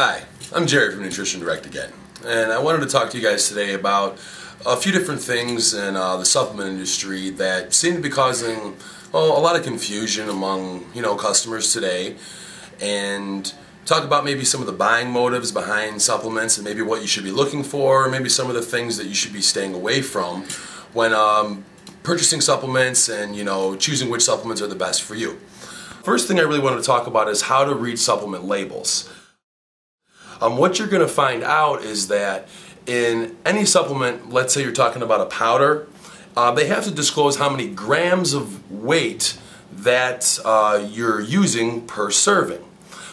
Hi, I'm Jerry from Nutrition Direct again, and I wanted to talk to you guys today about a few different things in the supplement industry that seem to be causing a lot of confusion among customers today, and talk about maybe some of the buying motives behind supplements and maybe what you should be looking for, maybe some of the things that you should be staying away from when purchasing supplements and choosing which supplements are the best for you. First thing I really wanted to talk about is how to read supplement labels. What you're going to find out is that in any supplement, let's say you're talking about a powder, they have to disclose how many grams of weight that you're using per serving.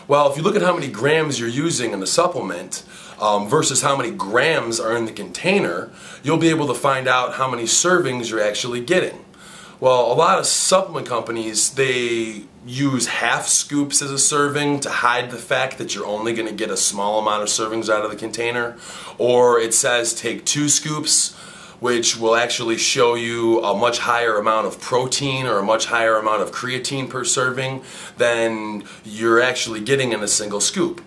Well, if you look at how many grams you're using in the supplement versus how many grams are in the container, you'll be able to find out how many servings you're actually getting. Well, a lot of supplement companies, they use half scoops as a serving to hide the fact that you're only going to get a small amount of servings out of the container. Or it says take 2 scoops, which will actually show you a much higher amount of protein or a much higher amount of creatine per serving than you're actually getting in a single scoop.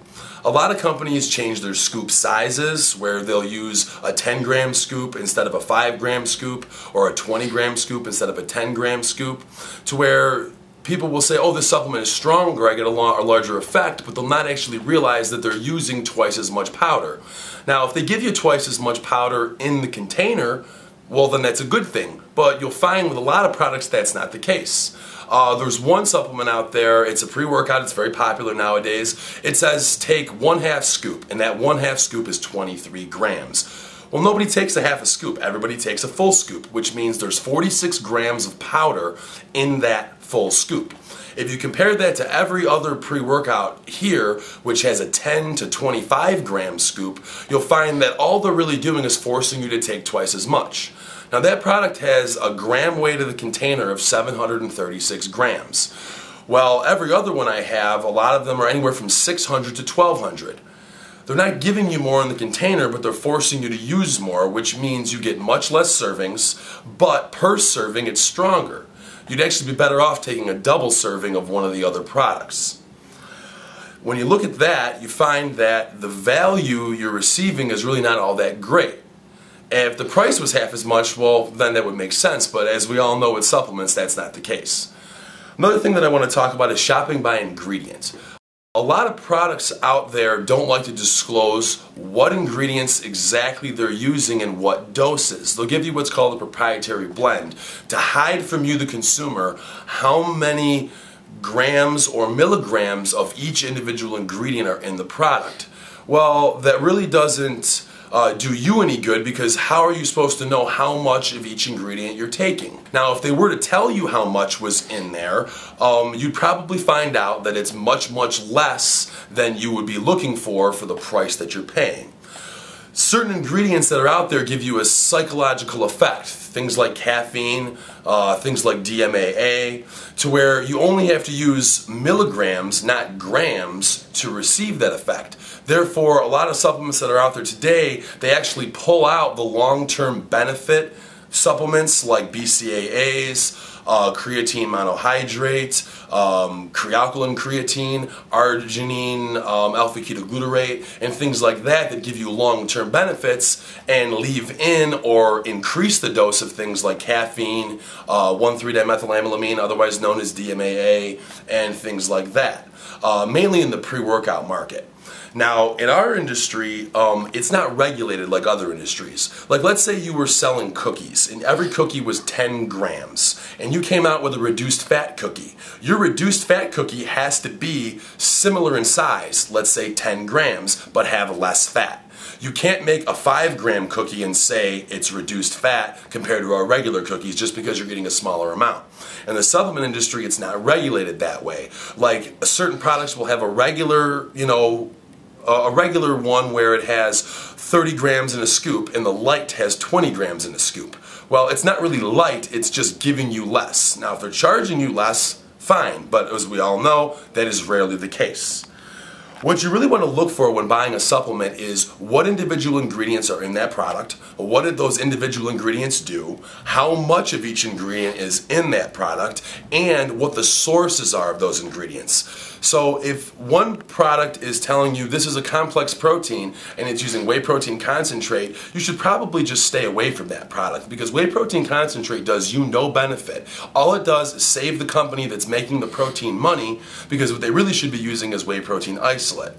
A lot of companies change their scoop sizes where they'll use a 10-gram scoop instead of a 5-gram scoop, or a 20-gram scoop instead of a 10-gram scoop, to where people will say, oh, this supplement is stronger, I get a larger effect, but they'll not actually realize that they're using twice as much powder. Now, if they give you twice as much powder in the container, well, then that's a good thing. But you'll find with a lot of products that's not the case. There's one supplement out there, it's a pre-workout, it's very popular nowadays. It says take 1/2 scoop, and that 1/2 scoop is 23 grams. Well, nobody takes a half a scoop, everybody takes a full scoop, which means there's 46 grams of powder in that full scoop. If you compare that to every other pre-workout here, which has a 10 to 25 gram scoop, you'll find that all they're really doing is forcing you to take twice as much. Now that product has a gram weight of the container of 736 grams. Well, every other one I have, a lot of them are anywhere from 600 to 1200. They're not giving you more in the container, but they're forcing you to use more, which means you get much less servings, but per serving it's stronger. You'd actually be better off taking a double serving of one of the other products. When you look at that, you find that the value you're receiving is really not all that great. And if the price was half as much, well, then that would make sense, but as we all know with supplements, that's not the case. Another thing that I want to talk about is shopping by ingredient. A lot of products out there don't like to disclose what ingredients exactly they're using and what doses. They'll give you what's called a proprietary blend to hide from you, the consumer, how many grams or milligrams of each individual ingredient are in the product. Well, that really doesn't do you any good, because how are you supposed to know how much of each ingredient you're taking? Now, if they were to tell you how much was in there, you'd probably find out that it's much, much less than you would be looking for the price that you're paying. Certain ingredients that are out there give you a psychological effect, things like caffeine, things like DMAA, to where you only have to use milligrams, not grams, to receive that effect. Therefore, a lot of supplements that are out there today, they actually pull out the long-term benefit supplements like BCAAs, creatine monohydrate, crealkaline creatine, arginine, alpha-ketoglutarate, and things like that that give you long-term benefits, and leave in or increase the dose of things like caffeine, 1,3-dimethylamylamine, otherwise known as DMAA, and things like that, mainly in the pre-workout market. Now, in our industry, it's not regulated like other industries. Like, let's say you were selling cookies, and every cookie was 10 grams, and you came out with a reduced fat cookie. Your reduced fat cookie has to be similar in size, let's say 10 grams, but have less fat. You can't make a 5-gram cookie and say it's reduced fat compared to our regular cookies just because you're getting a smaller amount. In the supplement industry, it's not regulated that way. Like, certain products will have a regular, a regular one where it has 30 grams in a scoop, and the light has 20 grams in a scoop. Well, it's not really light, it's just giving you less. Now, if they're charging you less, fine, but as we all know, that is rarely the case. What you really want to look for when buying a supplement is what individual ingredients are in that product, what did those individual ingredients do, how much of each ingredient is in that product, and what the sources are of those ingredients. So if one product is telling you this is a complex protein and it's using whey protein concentrate, you should probably just stay away from that product, because whey protein concentrate does you no benefit. All it does is save the company that's making the protein money, because what they really should be using is whey protein isolate.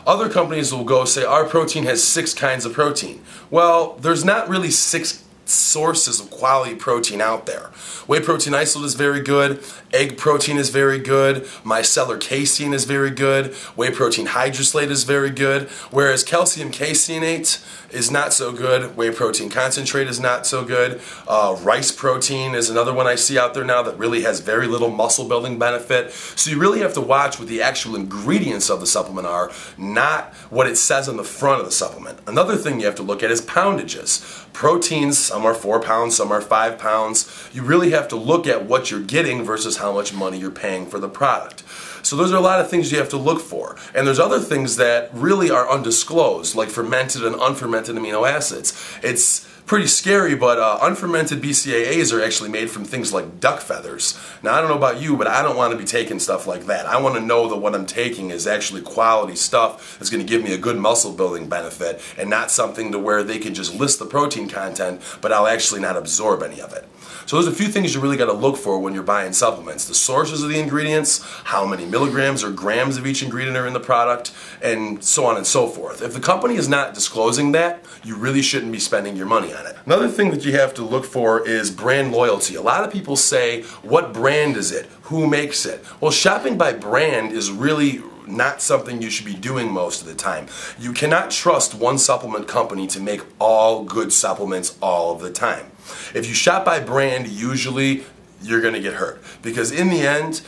Other companies will go say our protein has 6 kinds of protein. Well, there's not really 6 sources of quality protein out there. Whey protein isolate is very good, egg protein is very good, micellar casein is very good, whey protein hydroslate is very good, whereas calcium caseinate is not so good, whey protein concentrate is not so good, rice protein is another one I see out there now that really has very little muscle building benefit. So you really have to watch what the actual ingredients of the supplement are, not what it says on the front of the supplement. Another thing you have to look at is poundages. Proteins, some are 4 pounds, some are 5 pounds. You really have to look at what you're getting versus how much money you're paying for the product. So those are a lot of things you have to look for. And there's other things that really are undisclosed, like fermented and unfermented amino acids. It's pretty scary, but unfermented BCAAs are actually made from things like duck feathers. Now, I don't know about you, but I don't want to be taking stuff like that. I want to know that what I'm taking is actually quality stuff that's going to give me a good muscle building benefit, and not something to where they can just list the protein content, but I'll actually not absorb any of it. So there's a few things you really got to look for when you're buying supplements. The sources of the ingredients, how many milligrams or grams of each ingredient are in the product, and so on and so forth. If the company is not disclosing that, you really shouldn't be spending your money on it. Another thing that you have to look for is brand loyalty. A lot of people say, what brand is it? Who makes it? Well, shopping by brand is really not something you should be doing most of the time. You cannot trust one supplement company to make all good supplements all of the time. If you shop by brand, usually you're going to get hurt, because in the end,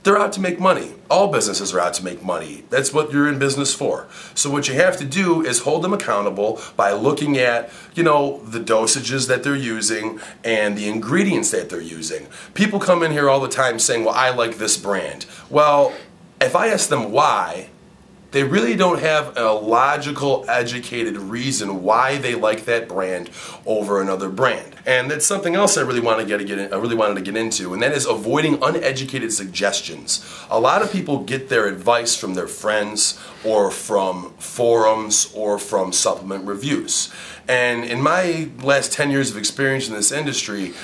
they're out to make money. All businesses are out to make money. That's what you're in business for. So what you have to do is hold them accountable by looking at, the dosages that they're using and the ingredients that they're using. People come in here all the time saying, well, I like this brand. Well, if I ask them why, they really don't have a logical, educated reason why they like that brand over another brand. And that's something else I really wanted to get into, and that is avoiding uneducated suggestions. A lot of people get their advice from their friends or from forums or from supplement reviews. And in my last 10 years of experience in this industry,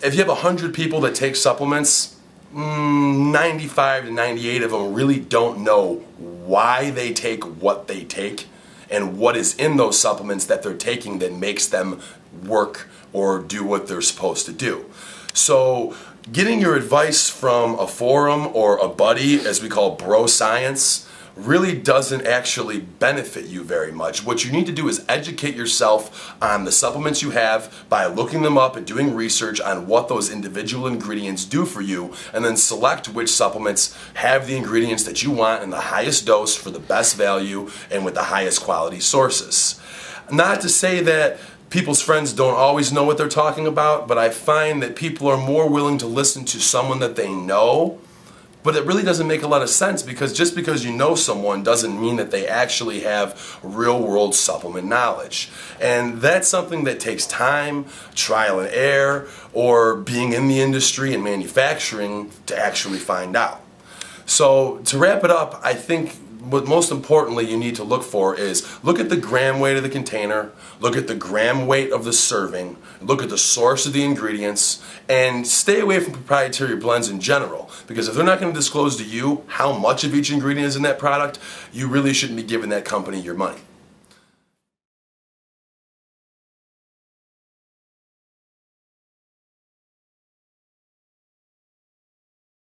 if you have 100 people that take supplements, 95 to 98 of them really don't know why they take what they take and what is in those supplements that they're taking that makes them work or do what they're supposed to do. So getting your advice from a forum or a buddy, as we call bro science, really doesn't actually benefit you very much. What you need to do is educate yourself on the supplements you have by looking them up and doing research on what those individual ingredients do for you, and then select which supplements have the ingredients that you want in the highest dose for the best value and with the highest quality sources. Not to say that people's friends don't always know what they're talking about, but I find that people are more willing to listen to someone that they know. But it really doesn't make a lot of sense, because just because you know someone doesn't mean that they actually have real-world supplement knowledge. And that's something that takes time, trial and error, or being in the industry and manufacturing to actually find out. So to wrap it up, I think what most importantly you need to look for is look at the gram weight of the container, look at the gram weight of the serving, look at the source of the ingredients, and stay away from proprietary blends in general, because if they're not going to disclose to you how much of each ingredient is in that product, you really shouldn't be giving that company your money.